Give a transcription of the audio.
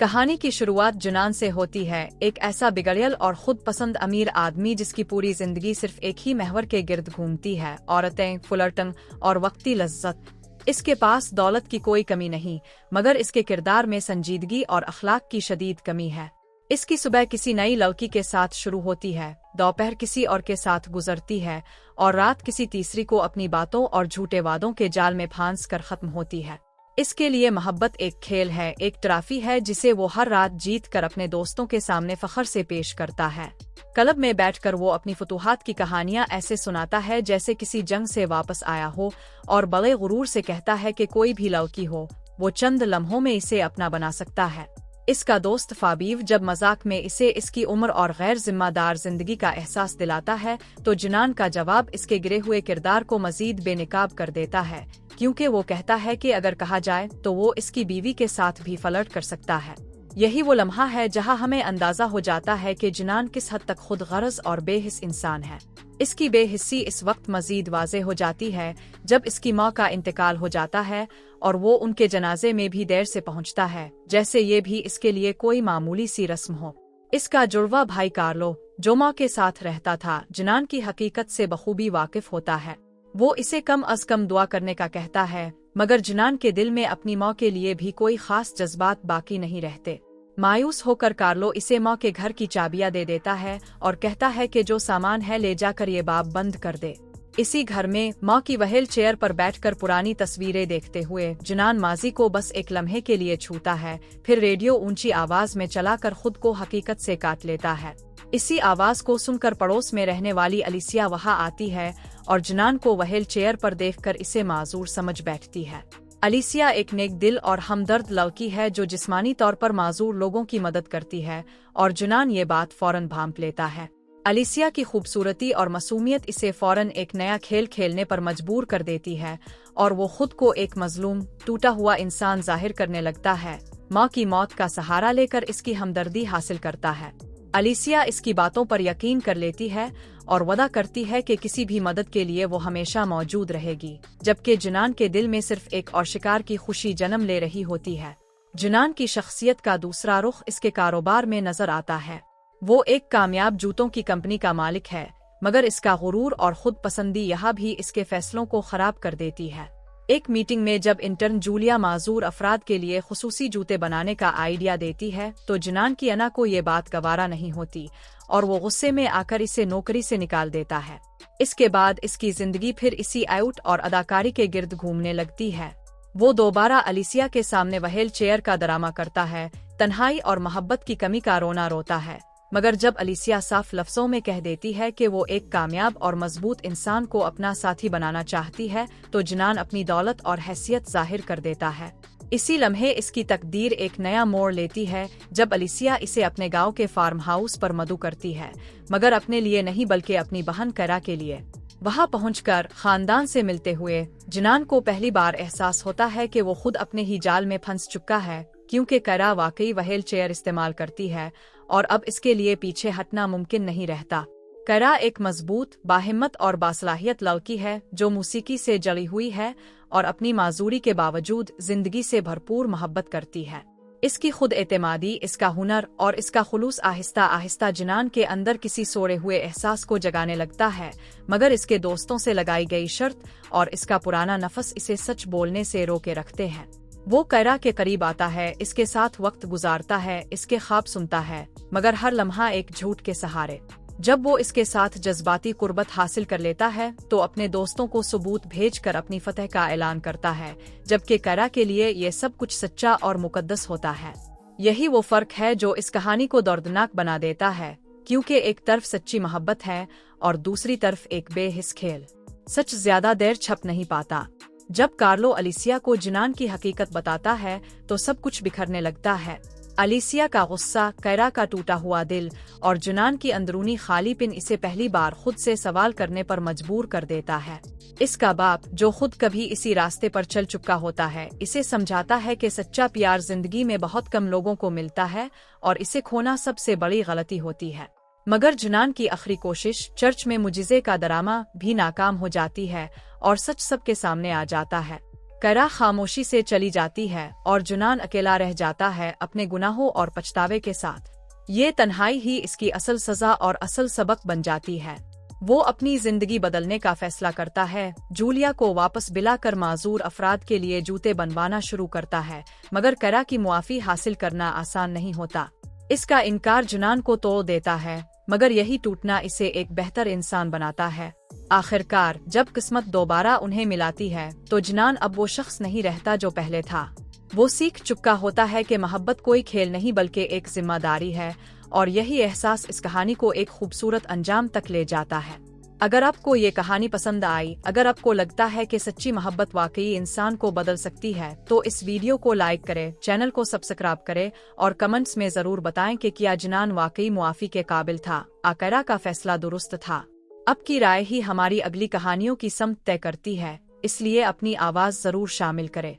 कहानी की शुरुआत जुनान से होती है, एक ऐसा बिगड़ैल और खुद पसंद अमीर आदमी जिसकी पूरी जिंदगी सिर्फ एक ही महवर के गिर्द घूमती है, औरतें, फुलर्टन और वक्ती लज्जत। इसके पास दौलत की कोई कमी नहीं, मगर इसके किरदार में संजीदगी और अखलाक की शदीद कमी है। इसकी सुबह किसी नई लड़की के साथ शुरू होती है, दोपहर किसी और के साथ गुजरती है और रात किसी तीसरी को अपनी बातों और झूठे वादों के जाल में फांस कर खत्म होती है। इसके लिए मोहब्बत एक खेल है, एक ट्रॉफी है जिसे वो हर रात जीत कर अपने दोस्तों के सामने फख्र से पेश करता है। क्लब में बैठकर वो अपनी फतूहात की कहानियां ऐसे सुनाता है जैसे किसी जंग से वापस आया हो, और बड़े गुरूर से कहता है कि कोई भी लड़की हो, वो चंद लम्हों में इसे अपना बना सकता है। इसका दोस्त फाबीव जब मजाक में इसे इसकी उम्र और गैर जिम्मेदार जिंदगी का एहसास दिलाता है, तो जुनान का जवाब इसके गिरे हुए किरदार को मजीद बेनकाब कर देता है, क्योंकि वो कहता है कि अगर कहा जाए तो वो इसकी बीवी के साथ भी फ्लर्ट कर सकता है। यही वो लम्हा है जहां हमें अंदाजा हो जाता है कि जुनान किस हद तक खुद गर्ज और बेहिस इंसान है। इसकी बेहिस्सी इस वक्त मजीद वाज़े हो जाती है जब इसकी माँ का इंतकाल हो जाता है और वो उनके जनाजे में भी देर से पहुंचता है, जैसे ये भी इसके लिए कोई मामूली सी रस्म हो। इसका जुड़वा भाई कार्लो, जो माँ के साथ रहता था, जुनान की हकीकत से बखूबी वाकिफ होता है। वो इसे कम अज कम दुआ करने का कहता है, मगर जुनान के दिल में अपनी माँ के लिए भी कोई खास जज्बात बाकी नहीं रहते। मायूस होकर कार्लो इसे माँ के घर की चाबियां दे देता है और कहता है कि जो सामान है ले जाकर ये बाब बंद कर दे। इसी घर में माँ की व्हील चेयर पर बैठकर पुरानी तस्वीरें देखते हुए जुनान माजी को बस एक लम्हे के लिए छूता है, फिर रेडियो ऊंची आवाज में चलाकर खुद को हकीकत से काट लेता है। इसी आवाज को सुनकर पड़ोस में रहने वाली अलिसिया वहां आती है और जुनान को व्हील चेयर पर देखकर इसे माजूर समझ बैठती है। अलिसिया एक नेक दिल और हमदर्द लड़की है जो जिस्मानी तौर पर माजूर लोगों की मदद करती है, और जुनान ये बात फौरन भांप लेता है। अलिसिया की खूबसूरती और मासूमियत इसे फौरन एक नया खेल खेलने पर मजबूर कर देती है और वो खुद को एक मजलूम, टूटा हुआ इंसान जाहिर करने लगता है। माँ की मौत का सहारा लेकर इसकी हमदर्दी हासिल करता है। अलिसिया इसकी बातों पर यकीन कर लेती है और वादा करती है कि किसी भी मदद के लिए वो हमेशा मौजूद रहेगी, जबकि जुनान के दिल में सिर्फ एक और शिकार की खुशी जन्म ले रही होती है। जुनान की शख्सियत का दूसरा रुख इसके कारोबार में नजर आता है। वो एक कामयाब जूतों की कंपनी का मालिक है, मगर इसका गुरूर और खुद पसंदी यहाँ भी इसके फैसलों को खराब कर देती है। एक मीटिंग में जब इंटर्न जूलिया माजूर अफराद के लिए खुसूसी जूते बनाने का आइडिया देती है, तो जुनान की अना को ये बात गवारा नहीं होती और वो गुस्से में आकर इसे नौकरी से निकाल देता है। इसके बाद इसकी जिंदगी फिर इसी आउट और अदाकारी के गिर्द घूमने लगती है। वो दोबारा अलिसिया के सामने व्हील चेयर का ड्रामा करता है, तन्हाई और मोहब्बत की कमी का रोना रोता है, मगर जब अलिसिया साफ लफ्जों में कह देती है कि वो एक कामयाब और मजबूत इंसान को अपना साथी बनाना चाहती है, तो जुनान अपनी दौलत और हैसियत जाहिर कर देता है। इसी लम्हे इसकी तकदीर एक नया मोड़ लेती है जब अलिसिया इसे अपने गांव के फार्म हाउस पर मदऊ करती है, मगर अपने लिए नहीं बल्कि अपनी बहन कैरा के लिए। वहां पहुंचकर खानदान से मिलते हुए जुनान को पहली बार एहसास होता है कि वो खुद अपने ही जाल में फंस चुका है, क्योंकि कैरा वाकई व्हील चेयर इस्तेमाल करती है और अब इसके लिए पीछे हटना मुमकिन नहीं रहता। कैरा एक मजबूत, बाहिम्मत और बासलाहियत लड़की है जो मौसीकी से जड़ी हुई है और अपनी माजूरी के बावजूद जिंदगी से भरपूर मोहब्बत करती है। इसकी खुद एतमादी, इसका हुनर और इसका खुलूस आहिस्ता आहिस्ता जुनान के अंदर किसी सोए हुए एहसास को जगाने लगता है, मगर इसके दोस्तों से लगाई गई शर्त और इसका पुराना नफस इसे सच बोलने से रोके रखते हैं। वो कैरा के करीब आता है, इसके साथ वक्त गुजारता है, इसके ख्वाब सुनता है, मगर हर लम्हा एक झूठ के सहारे। जब वो इसके साथ जज्बाती कुर्बत हासिल कर लेता है, तो अपने दोस्तों को सबूत भेजकर अपनी फतह का ऐलान करता है, जबकि कैरा के लिए ये सब कुछ सच्चा और मुकद्दस होता है। यही वो फर्क है जो इस कहानी को दर्दनाक बना देता है, क्योंकि एक तरफ सच्ची मोहब्बत है और दूसरी तरफ एक बेहिस खेल। सच ज्यादा देर छप नहीं पाता। जब कार्लो अलिसिया को जुनान की हकीकत बताता है, तो सब कुछ बिखरने लगता है। अलिसिया का गुस्सा, कैरा का टूटा हुआ दिल और जुनान की अंदरूनी खालीपन इसे पहली बार खुद से सवाल करने पर मजबूर कर देता है। इसका बाप, जो खुद कभी इसी रास्ते पर चल चुका होता है, इसे समझाता है कि सच्चा प्यार जिंदगी में बहुत कम लोगों को मिलता है और इसे खोना सबसे बड़ी गलती होती है। मगर जुनान की आखिरी कोशिश, चर्च में मुजिजे का ड्रामा, भी नाकाम हो जाती है और सच सबके सामने आ जाता है। कैरा खामोशी से चली जाती है और जुनान अकेला रह जाता है अपने गुनाहों और पछतावे के साथ। ये तन्हाई ही इसकी असल सजा और असल सबक बन जाती है। वो अपनी जिंदगी बदलने का फैसला करता है, जूलिया को वापस बिलाकर माजूर अफराद के लिए जूते बनवाना शुरू करता है, मगर कैरा की मुआफी हासिल करना आसान नहीं होता। इसका इनकार जुनान को तोड़ देता है, मगर यही टूटना इसे एक बेहतर इंसान बनाता है। आखिरकार जब किस्मत दोबारा उन्हें मिलाती है तो जुनान अब वो शख्स नहीं रहता जो पहले था। वो सीख चुका होता है कि मोहब्बत कोई खेल नहीं बल्कि एक जिम्मेदारी है, और यही एहसास इस कहानी को एक खूबसूरत अंजाम तक ले जाता है। अगर आपको ये कहानी पसंद आई, अगर आपको लगता है कि सच्ची मोहब्बत वाकई इंसान को बदल सकती है, तो इस वीडियो को लाइक करें, चैनल को सब्सक्राइब करें और कमेंट्स में जरूर बताएं कि क्या जुनान वाकई मुआफी के काबिल था, कैरा का फैसला दुरुस्त था। आपकी राय ही हमारी अगली कहानियों की समत तय करती है, इसलिए अपनी आवाज जरूर शामिल करें।